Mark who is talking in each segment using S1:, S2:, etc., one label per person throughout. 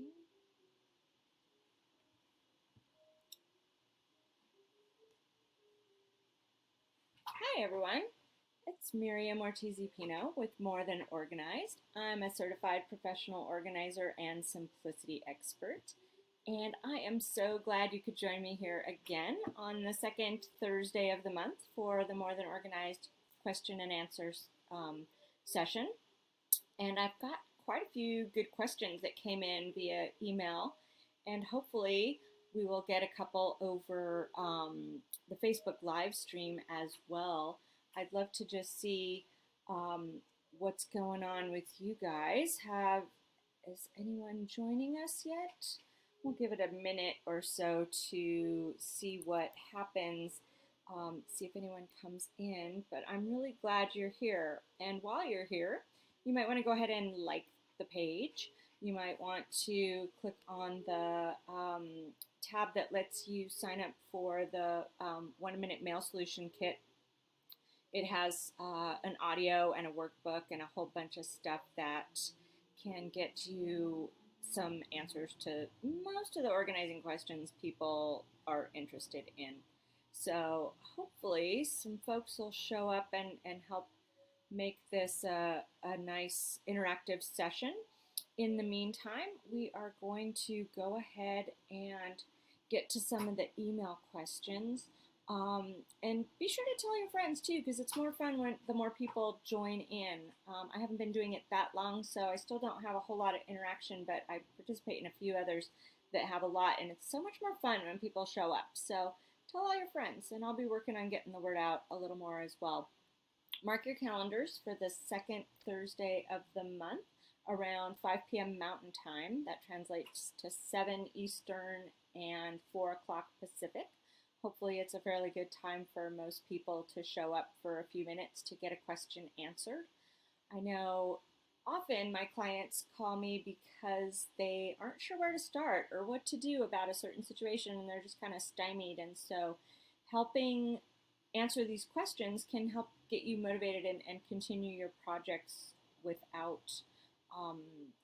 S1: working. Hi everyone, it's Miriam Ortiz y Pino with More Than Organized. I'm a certified professional organizer and simplicity expert, and I am so glad you could join me here again on the second Thursday of the month for the More Than Organized question and answers session. And I've got quite a few good questions that came in via email, and hopefully we will get a couple over the Facebook live stream as well. I'd love to just see what's going on with you guys. Is anyone joining us yet? We'll give it a minute or so to see what happens, see if anyone comes in, but I'm really glad you're here. And while you're here, you might want to go ahead and like the page. You might want to click on the tab that lets you sign up for the 1-minute mail solution kit. It has an audio and a workbook and a whole bunch of stuff that can get you some answers to most of the organizing questions people are interested in. So hopefully some folks will show up and help make this a nice interactive session. In the meantime, we are going to go ahead and get to some of the email questions. And be sure to tell your friends too, because it's more fun when the more people join in. I haven't been doing it that long, so I still don't have a whole lot of interaction, but I participate in a few others that have a lot, and it's so much more fun when people show up. So tell all your friends, and I'll be working on getting the word out a little more as well. Mark your calendars for the second Thursday of the month around 5 p.m. Mountain Time. That translates to 7 Eastern and 4 o'clock Pacific. Hopefully it's a fairly good time for most people to show up for a few minutes to get a question answered. I know often my clients call me because they aren't sure where to start or what to do about a certain situation, and they're just kind of stymied. And so helping answer these questions can help get you motivated and continue your projects without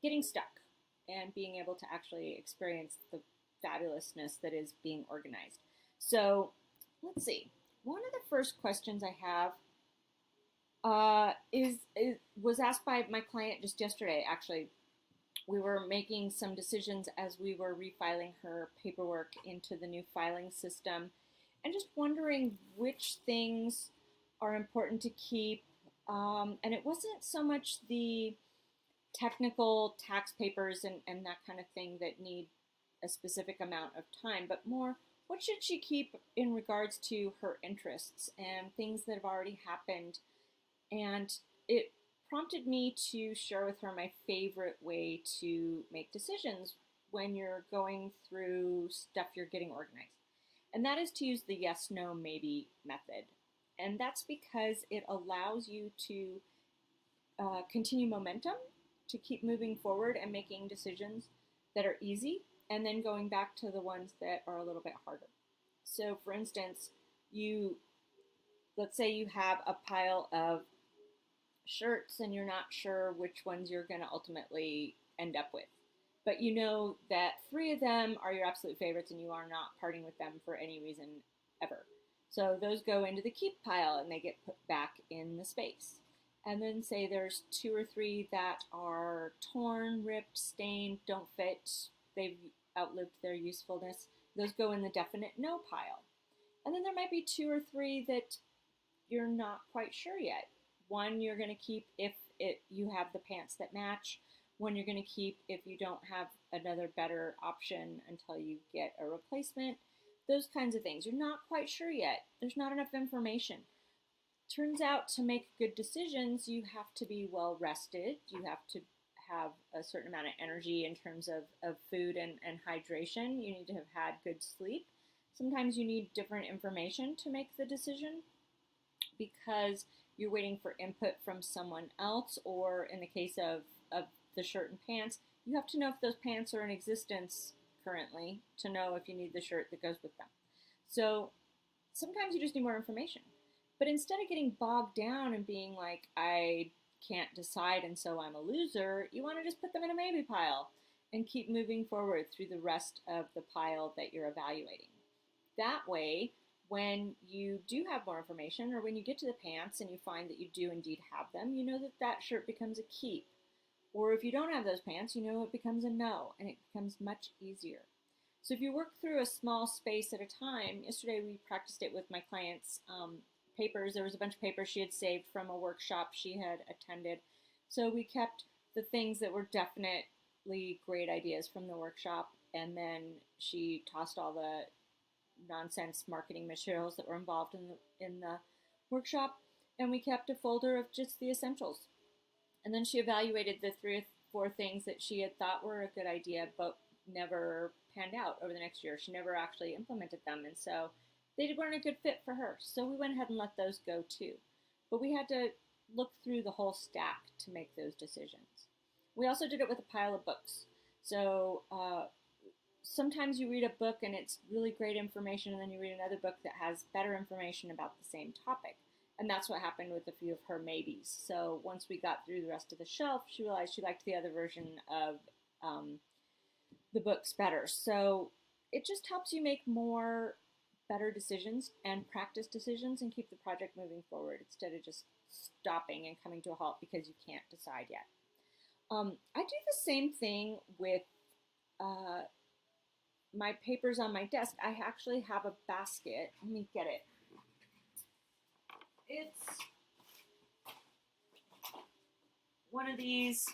S1: getting stuck and being able to actually experience the fabulousness that is being organized. So let's see. One of the first questions I have was asked by my client just yesterday. Actually, we were making some decisions as we were refiling her paperwork into the new filing system, and just wondering which things are important to keep. And it wasn't so much the technical tax papers and that kind of thing that need a specific amount of time, but more what should she keep in regards to her interests and things that have already happened. And it prompted me to share with her my favorite way to make decisions when you're going through stuff you're getting organized. And that is to use the yes, no, maybe method. And that's because it allows you to continue momentum, to keep moving forward and making decisions that are easy, and then going back to the ones that are a little bit harder. So for instance, let's say you have a pile of shirts and you're not sure which ones you're going to ultimately end up with. But you know that 3 of them are your absolute favorites and you are not parting with them for any reason ever. So those go into the keep pile and they get put back in the space. And then say there's 2 or 3 that are torn, ripped, stained, don't fit, they've outlived their usefulness. Those go in the definite no pile. And then there might be 2 or 3 that you're not quite sure yet. One you're going to keep if you have the pants that match. One you're going to keep if you don't have another better option until you get a replacement. Those kinds of things. You're not quite sure yet. There's not enough information. Turns out to make good decisions, you have to be well rested. You have to have a certain amount of energy in terms of food and hydration. You need to have had good sleep. Sometimes you need different information to make the decision because you're waiting for input from someone else, or in the case of the shirt and pants, you have to know if those pants are in existence currently to know if you need the shirt that goes with them. So sometimes you just need more information. But instead of getting bogged down and being like, I can't decide and so I'm a loser, you want to just put them in a maybe pile and keep moving forward through the rest of the pile that you're evaluating. That way, when you do have more information, or when you get to the pants and you find that you do indeed have them, you know that that shirt becomes a keep. Or if you don't have those pants, you know it becomes a no, and it becomes much easier. So if you work through a small space at a time, yesterday we practiced it with my clients' papers. There was a bunch of papers she had saved from a workshop she had attended. So we kept the things that were definitely great ideas from the workshop, and then she tossed all the nonsense marketing materials that were involved in the workshop, and we kept a folder of just the essentials. And then she evaluated the 3 or 4 things that she had thought were a good idea, but never panned out over the next year. She never actually implemented them, and so they weren't a good fit for her. So we went ahead and let those go too. But we had to look through the whole stack to make those decisions. We also did it with a pile of books. So sometimes you read a book and it's really great information, and then you read another book that has better information about the same topic. And that's what happened with a few of her maybes. So once we got through the rest of the shelf, she realized she liked the other version of the books better. So it just helps you make more better decisions and practice decisions and keep the project moving forward instead of just stopping and coming to a halt because you can't decide yet. I do the same thing with my papers on my desk. I actually have a basket. Let me get it. It's one of these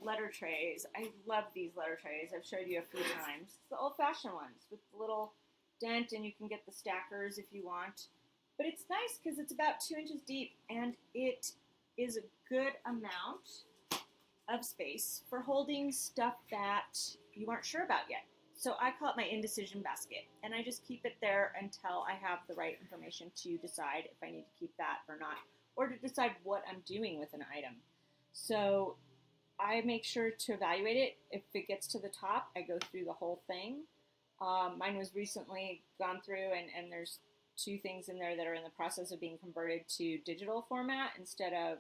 S1: letter trays. I love these letter trays. I've showed you a few times. It's the old-fashioned ones with the little dent, and you can get the stackers if you want. But it's nice because it's about 2 inches deep, and it is a good amount of space for holding stuff that you aren't sure about yet. So I call it my indecision basket, and I just keep it there until I have the right information to decide if I need to keep that or not, or to decide what I'm doing with an item. So I make sure to evaluate it. If it gets to the top, I go through the whole thing. Mine was recently gone through, and there's 2 things in there that are in the process of being converted to digital format instead of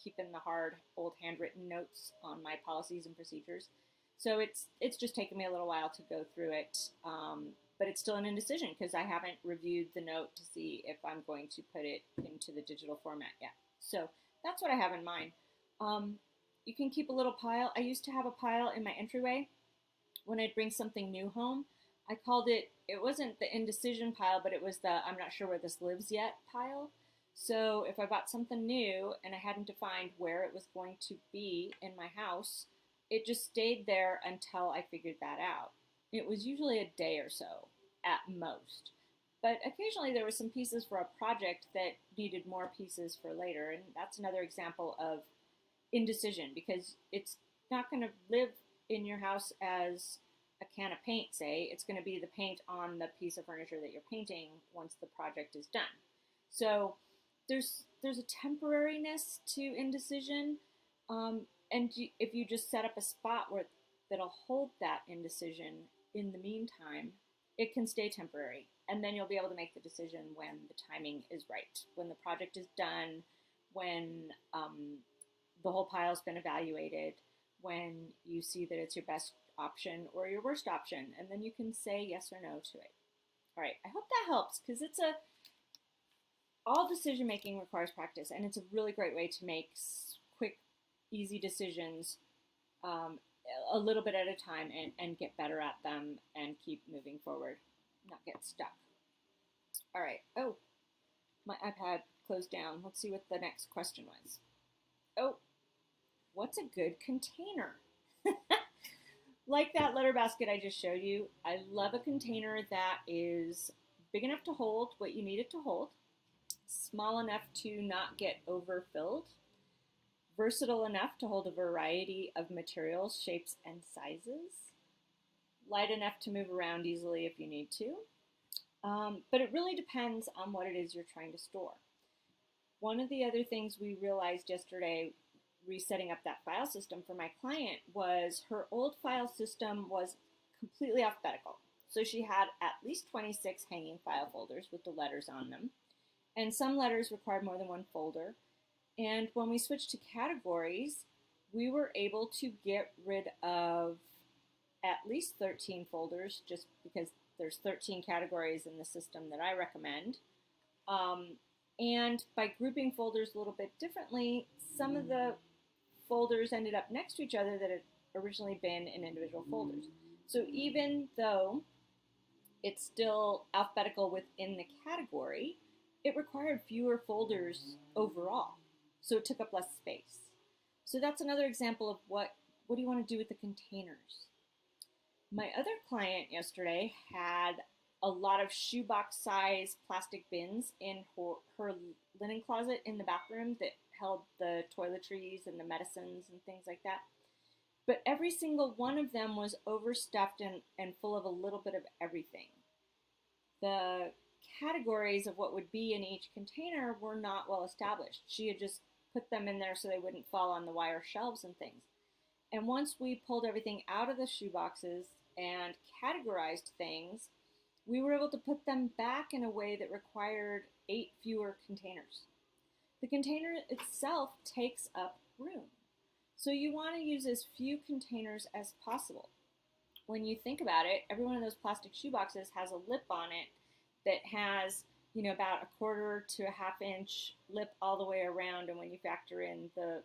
S1: keeping the hard old handwritten notes on my policies and procedures. So it's just taken me a little while to go through it, but it's still an indecision because I haven't reviewed the note to see if I'm going to put it into the digital format yet. So that's what I have in mind. You can keep a little pile. I used to have a pile in my entryway when I'd bring something new home. I called it wasn't the indecision pile, but it was the I'm not sure where this lives yet pile. So if I bought something new and I hadn't defined where it was going to be in my house, it just stayed there until I figured that out. It was usually a day or so at most. But occasionally there were some pieces for a project that needed more pieces for later, and that's another example of indecision because it's not going to live in your house as a can of paint, say. It's going to be the paint on the piece of furniture that you're painting once the project is done. So there's a temporariness to indecision, and if you just set up a spot that'll hold that indecision in the meantime, it can stay temporary, and then you'll be able to make the decision when the timing is right, when the project is done, when the whole pile's been evaluated, when you see that it's your best option or your worst option, and then you can say yes or no to it. All right, I hope that helps because all decision making requires practice, and it's a really great way to make quick, easy decisions a little bit at a time and get better at them and keep moving forward, not get stuck. All right. Oh, my iPad closed down. Let's see what the next question was. Oh, what's a good container? Like that letter basket I just showed you, I love a container that is big enough to hold what you need it to hold, small enough to not get overfilled, versatile enough to hold a variety of materials, shapes, and sizes, light enough to move around easily if you need to. But it really depends on what it is you're trying to store. One of the other things we realized yesterday resetting up that file system for my client was her old file system was completely alphabetical. So she had at least 26 hanging file folders with the letters on them, and some letters required more than one folder. And when we switched to categories, we were able to get rid of at least 13 folders just because there's 13 categories in the system that I recommend. And by grouping folders a little bit differently, some of the folders ended up next to each other that had originally been in individual folders. So even though it's still alphabetical within the category, it required fewer folders overall. So it took up less space. So that's another example of what do you want to do with the containers? My other client yesterday had a lot of shoebox size plastic bins in her linen closet in the bathroom that held the toiletries and the medicines and things like that. But every single one of them was overstuffed and full of a little bit of everything. The categories of what would be in each container were not well established. She had just put them in there so they wouldn't fall on the wire shelves and things. And once we pulled everything out of the shoeboxes and categorized things, we were able to put them back in a way that required 8 fewer containers. The container itself takes up room. So you want to use as few containers as possible. When you think about it, every one of those plastic shoeboxes has a lip on it that has, about a quarter to a half inch lip all the way around. And when you factor in the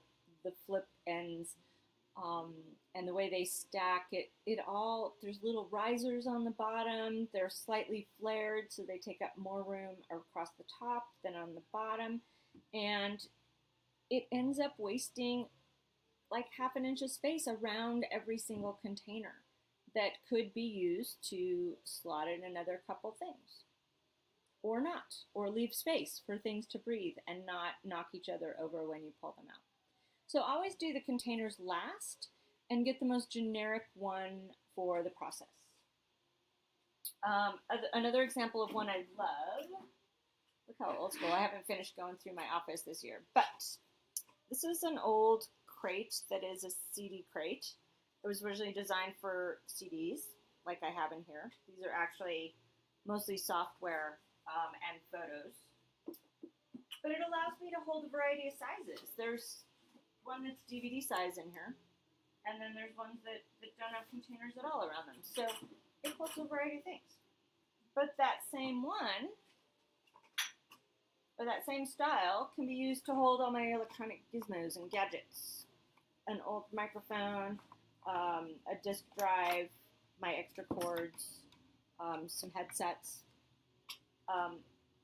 S1: flip ends and the way they stack, it all, there's little risers on the bottom. They're slightly flared, so they take up more room across the top than on the bottom. And it ends up wasting like half an inch of space around every single container that could be used to slot in another couple things. Or not, or leave space for things to breathe and not knock each other over when you pull them out. So always do the containers last and get the most generic one for the process. Another example of one I love, look how old school, I haven't finished going through my office this year, but this is an old crate that is a CD crate. It was originally designed for CDs, like I have in here. These are actually mostly software and photos. But it allows me to hold a variety of sizes. There's one that's DVD size in here, and then there's ones that don't have containers at all around them. So it holds a variety of things. But that same one, or that same style, can be used to hold all my electronic gizmos and gadgets. An old microphone, a disk drive, my extra cords, some headsets,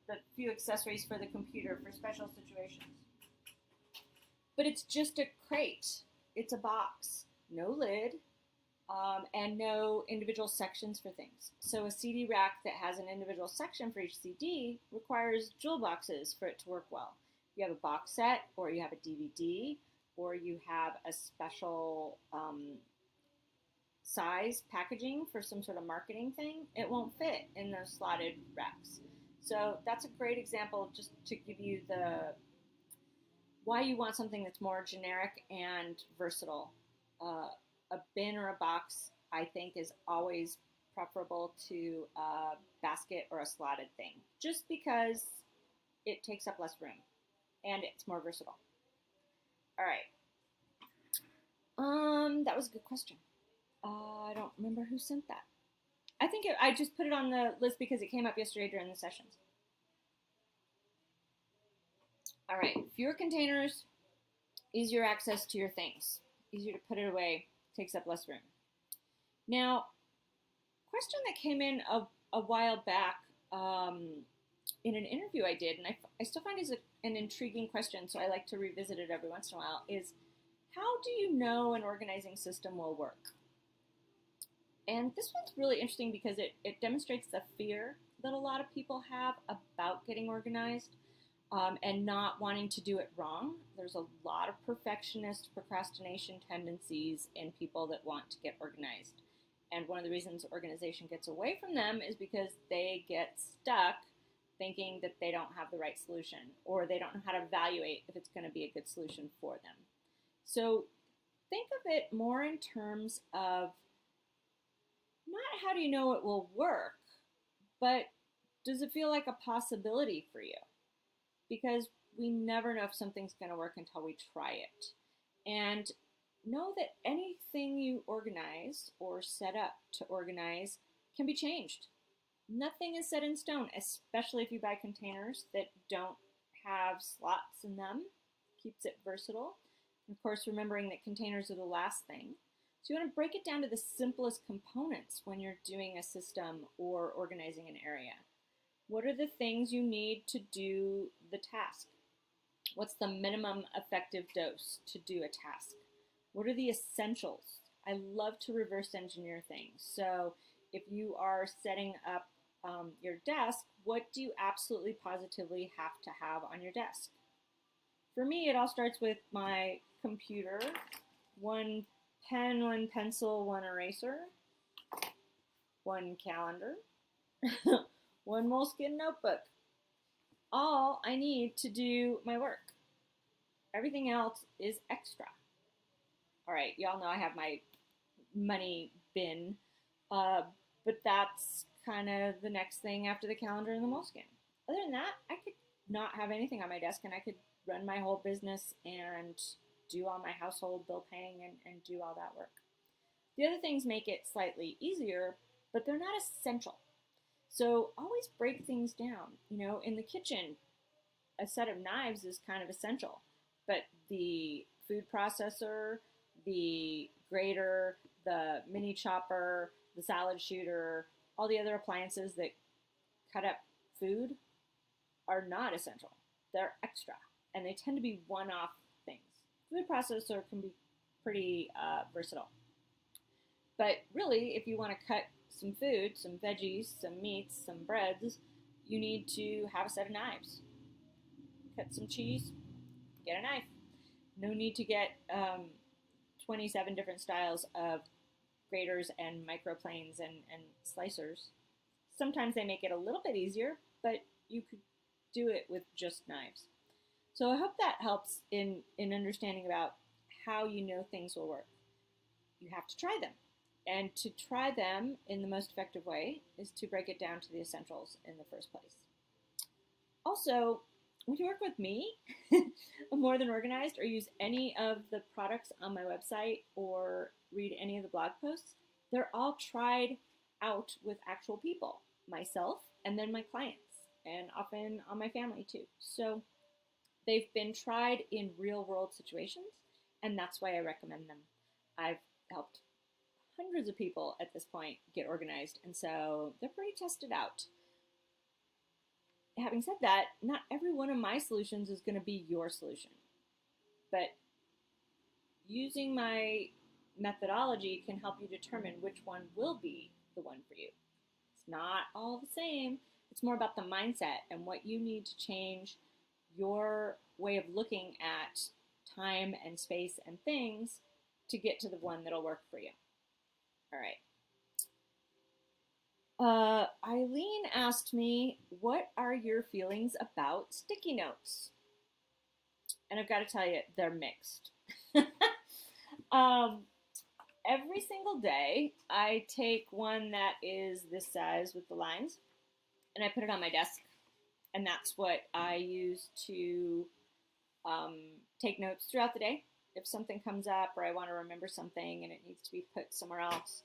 S1: the few accessories for the computer for special situations. But it's just a crate. It's a box, no lid, and no individual sections for things. So a CD rack that has an individual section for each CD requires jewel boxes for it to work well. You have a box set, or you have a DVD, or you have a special size packaging for some sort of marketing thing, it won't fit in those slotted racks. So that's a great example just to give you why you want something that's more generic and versatile. A bin or a box, I think, is always preferable to a basket or a slotted thing, just because it takes up less room and it's more versatile. All right. That was a good question. I don't remember who sent that. I think I just put it on the list because it came up yesterday during the sessions. All right, fewer containers, easier access to your things. Easier to put it away, takes up less room. Now, question that came in a while back in an interview I did, and I still find it an intriguing question, so I like to revisit it every once in a while, is how do you know an organizing system will work? And this one's really interesting because it demonstrates the fear that a lot of people have about getting organized and not wanting to do it wrong. There's a lot of perfectionist procrastination tendencies in people that want to get organized. And one of the reasons organization gets away from them is because they get stuck thinking that they don't have the right solution, or they don't know how to evaluate if it's going to be a good solution for them. So think of it more in terms of not how do you know it will work, but does it feel like a possibility for you? Because we never know if something's going to work until we try it. And know that anything you organize or set up to organize can be changed. Nothing is set in stone, especially if you buy containers that don't have slots in them. Keeps it versatile. And of course, remembering that containers are the last thing. So you want to break it down to the simplest components when you're doing a system or organizing an area. What are the things you need to do the task? What's the minimum effective dose to do a task? What are the essentials? I love to reverse engineer things. So if you are setting up your desk, what do you absolutely positively have to have on your desk? For me, it all starts with my computer, one pen, one pencil, one eraser, one calendar, one moleskin notebook. All I need to do my work. Everything else is extra. All right, y'all know I have my money bin, but that's kind of the next thing after the calendar and the moleskin. Other than that, I could not have anything on my desk and I could run my whole business and do all my household bill paying and do all that work. The other things make it slightly easier, but they're not essential. So always break things down. In the kitchen, a set of knives is kind of essential, but the food processor, the grater, the mini chopper, the salad shooter, all the other appliances that cut up food are not essential. They're extra, and they tend to be one-off things. Food processor can be pretty versatile. But really, if you want to cut some food, some veggies, some meats, some breads, you need to have a set of knives. Cut some cheese, get a knife. No need to get 27 different styles of graters and microplanes and slicers. Sometimes they make it a little bit easier, but you could do it with just knives. So I hope that helps in understanding about how things will work. You have to try them. And to try them in the most effective way is to break it down to the essentials in the first place. Also, when you work with me, More Than Organized, or use any of the products on my website or read any of the blog posts, they're all tried out with actual people, myself and then my clients, and often on my family too. So they've been tried in real world situations, and that's why I recommend them. I've helped hundreds of people at this point get organized, and so they're pretty tested out. Having said that, not every one of my solutions is going to be your solution, but using my methodology can help you determine which one will be the one for you. It's not all the same. It's more about the mindset and what you need to change your way of looking at time and space and things to get to the one that'll work for you. All right. Eileen asked me, what are your feelings about sticky notes? And I've got to tell you, they're mixed. Every single day, I take one that is this size with the lines, and I put it on my desk. And that's what I use to take notes throughout the day. If something comes up or I want to remember something and it needs to be put somewhere else,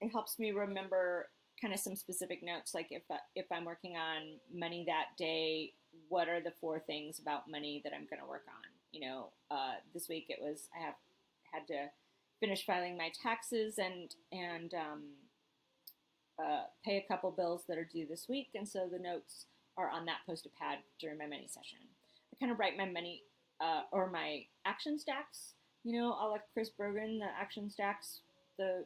S1: it helps me remember kind of some specific notes. Like if I'm working on money that day, what are the 4 things about money that I'm going to work on? This week it was I had to finish filing my taxes and pay a couple bills that are due this week, and so the notes are on that post-it pad during my money session. I kind of write my money or my action stacks. I'll like Chris Brogan, the action stacks, the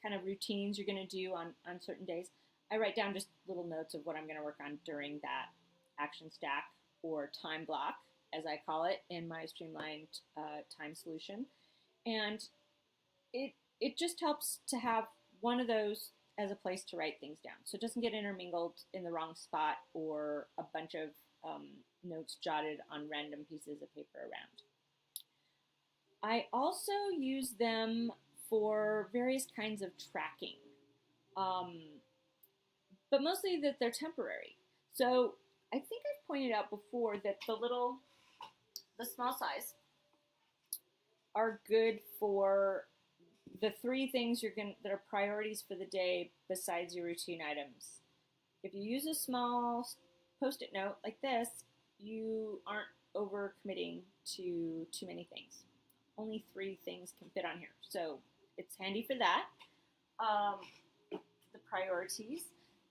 S1: kind of routines you're going to do on certain days. I write down just little notes of what I'm going to work on during that action stack or time block, as I call it in my streamlined time solution. And it just helps to have one of those as a place to write things down, so it doesn't get intermingled in the wrong spot or a bunch of notes jotted on random pieces of paper around. I also use them for various kinds of tracking, but mostly that they're temporary. So I think I've pointed out before that the small size are good for the three things that are priorities for the day besides your routine items. If you use a small post-it note like this, you aren't overcommitting to too many things. Only three things can fit on here, so it's handy for that. The priorities.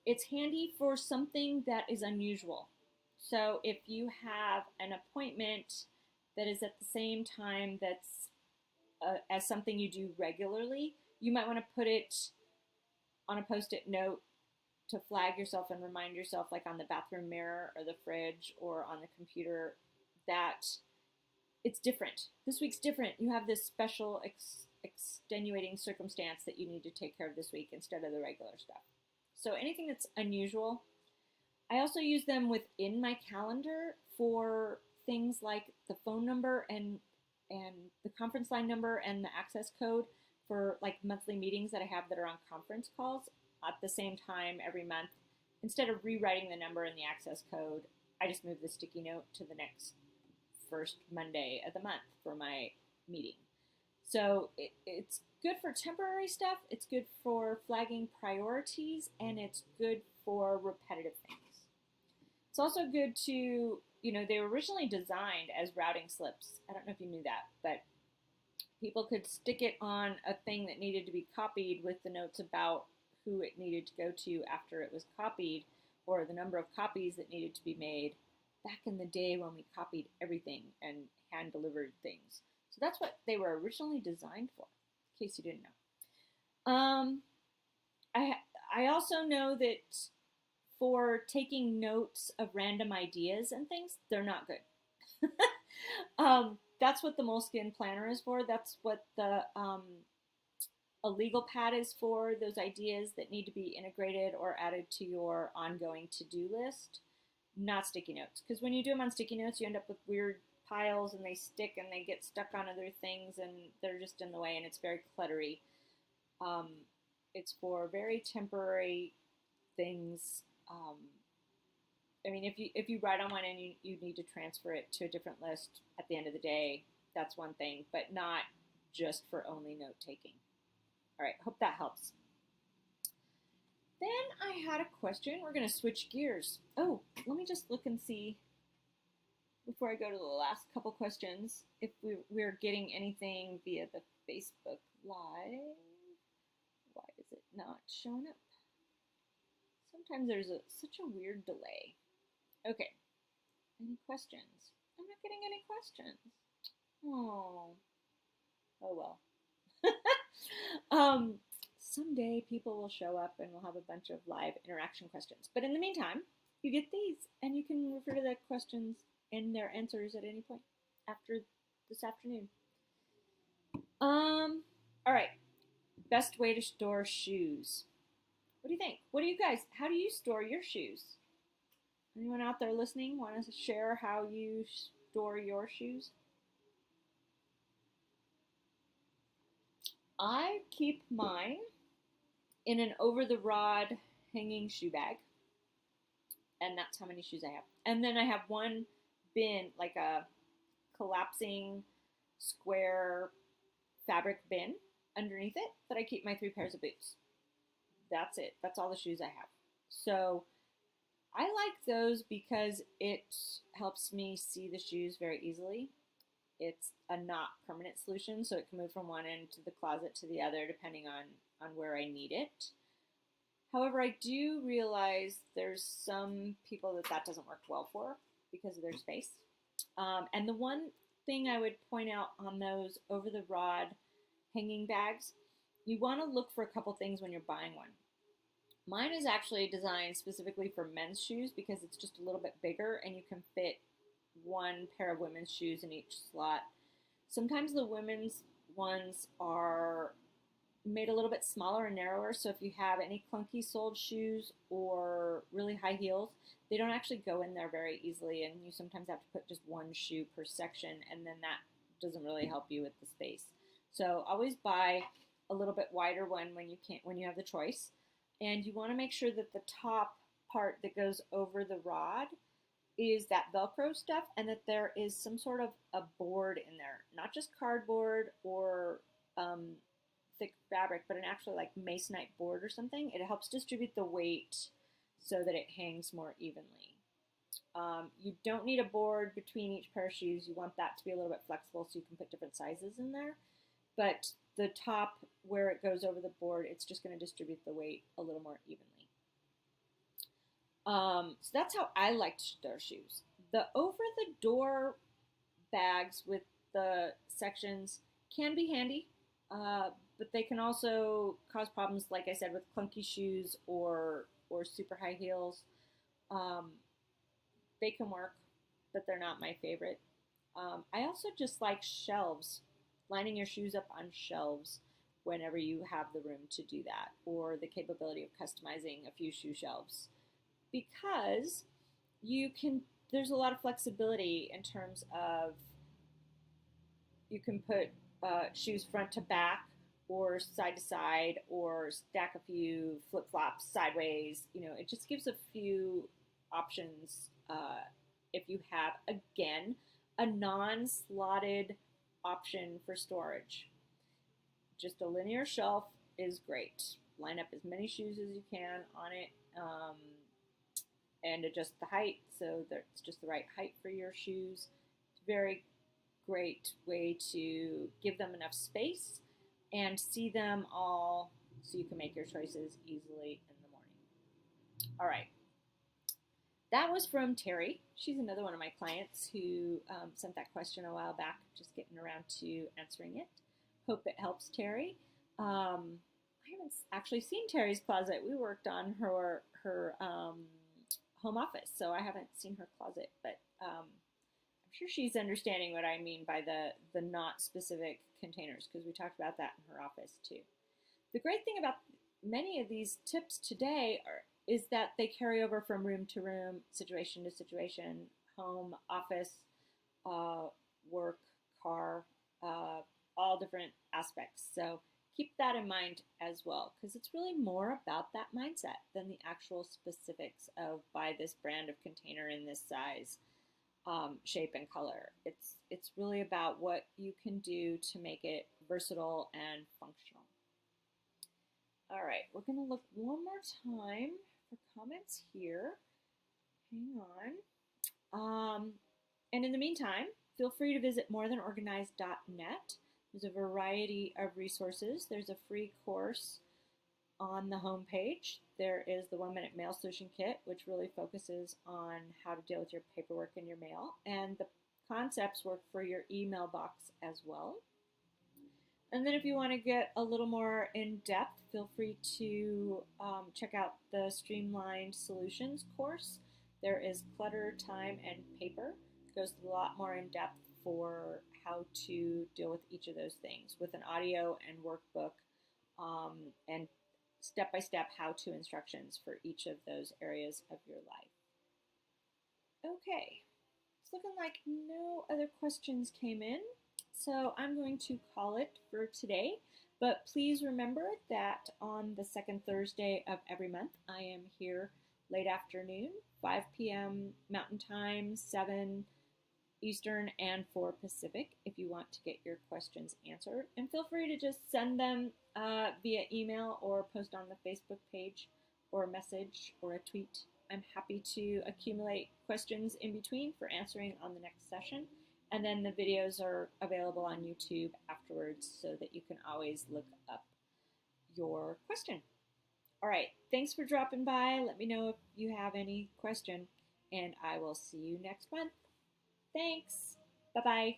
S1: It's handy for something that is unusual. So if you have an appointment that is at the same time that's as something you do regularly, you might want to put it on a post-it note to flag yourself and remind yourself, like on the bathroom mirror or the fridge or on the computer, that it's different. This week's different. You have this special extenuating circumstance that you need to take care of this week instead of the regular stuff. So anything that's unusual. I also use them within my calendar for things like the phone number and the conference line number and the access code for like monthly meetings that I have that are on conference calls at the same time every month. Instead of rewriting the number and the access code, I just move the sticky note to the next first Monday of the month for my meeting. So it's good for temporary stuff, it's good for flagging priorities, and it's good for repetitive things. It's also good to, they were originally designed as routing slips. I don't know if you knew that, but people could stick it on a thing that needed to be copied with the notes about who it needed to go to after it was copied, or the number of copies that needed to be made back in the day when we copied everything and hand-delivered things. So that's what they were originally designed for, in case you didn't know. I also know that for taking notes of random ideas and things, they're not good. That's what the Moleskine planner is for. That's what the a legal pad is for, those ideas that need to be integrated or added to your ongoing to-do list, not sticky notes. Because when you do them on sticky notes, you end up with weird piles and they stick and they get stuck on other things and they're just in the way and it's very cluttery. It's for very temporary things. If you write on one and you need to transfer it to a different list at the end of the day, that's one thing, but not just for only note taking. All right, hope that helps. Then I had a question. We're going to switch gears. Oh, let me just look and see before I go to the last couple questions if we're getting anything via the Facebook Live. Why is it not showing up? Sometimes there's such a weird delay. Okay, any questions? I'm not getting any questions. Oh well. Someday people will show up and we'll have a bunch of live interaction questions. But in the meantime, you get these and you can refer to the questions and their answers at any point after this afternoon. All right. Best way to store shoes. What do you think? How do you store your shoes? Anyone out there listening want to share how you store your shoes? I keep mine in an over-the-rod hanging shoe bag, and that's how many shoes I have. And then I have one bin, like a collapsing square fabric bin underneath it that I keep my 3 pairs of boots. That's it. That's all the shoes I have. So I like those because it helps me see the shoes very easily. It's a not permanent solution, so it can move from one end to the closet to the other depending on where I need it. However, I do realize there's some people that doesn't work well for because of their space. And the one thing I would point out on those over-the-rod hanging bags, you want to look for a couple things when you're buying one. Mine is actually designed specifically for men's shoes because it's just a little bit bigger and you can fit one pair of women's shoes in each slot. Sometimes the women's ones are made a little bit smaller and narrower, so if you have any clunky soled shoes or really high heels, they don't actually go in there very easily, and you sometimes have to put just one shoe per section, and then that doesn't really help you with the space. So always buy a little bit wider one when you have the choice, and you want to make sure that the top part that goes over the rod is that Velcro stuff, and that there is some sort of a board in there, not just cardboard or um, thick fabric, but an actual like masonite board or something. It helps distribute the weight so that it hangs more evenly. You don't need a board between each pair of shoes. You want that to be a little bit flexible so you can put different sizes in there. But the top where it goes over the board, it's just going to distribute the weight a little more evenly. So that's how I like to store shoes. The over-the-door bags with the sections can be handy, but they can also cause problems, like I said, with clunky shoes or super high heels. Um, they can work, but they're not my favorite. I also just like shelves, lining your shoes up on shelves whenever you have the room to do that, or the capability of customizing a few shoe shelves, because you can. There's a lot of flexibility in terms of you can put shoes front to back or side to side or stack a few flip flops sideways. It just gives a few options if you have, again, a non slotted option for storage. Just a linear shelf is great. Line up as many shoes as you can on it and adjust the height so that it's just the right height for your shoes. It's very great way to give them enough space and see them all so you can make your choices easily in the morning. All right. That was from Terry. She's another one of my clients who sent that question a while back, just getting around to answering it. Hope it helps, Terry. I haven't actually seen Terry's closet. We worked on her home office, so I haven't seen her closet, but I'm sure she's understanding what I mean by the not specific containers, because we talked about that in her office too. The great thing about many of these tips today is that they carry over from room to room, situation to situation, home, office, work, car, all different aspects. So keep that in mind as well, because it's really more about that mindset than the actual specifics of buy this brand of container in this size, shape, and color. It's really about what you can do to make it versatile and functional. All right, we're going to look one more time for comments here. Hang on. And in the meantime, feel free to visit morethanorganized.net. There's a variety of resources. There's a free course on the home page. There is the 1-minute mail solution kit, which really focuses on how to deal with your paperwork in your mail. And the concepts work for your email box as well. And then if you want to get a little more in-depth, feel free to check out the Streamlined Solutions course. There is Clutter, Time, and Paper. It goes a lot more in-depth for how to deal with each of those things with an audio and workbook and step-by-step how-to instructions for each of those areas of your life. Okay, it's looking like no other questions came in. So I'm going to call it for today, but please remember that on the second Thursday of every month, I am here late afternoon, 5 p.m. Mountain Time, 7 Eastern, and 4 Pacific if you want to get your questions answered. And feel free to just send them via email or post on the Facebook page or a message or a tweet. I'm happy to accumulate questions in between for answering on the next session. And then the videos are available on YouTube afterwards so that you can always look up your question. All right, thanks for dropping by. Let me know if you have any question, and I will see you next month. Thanks. Bye-bye.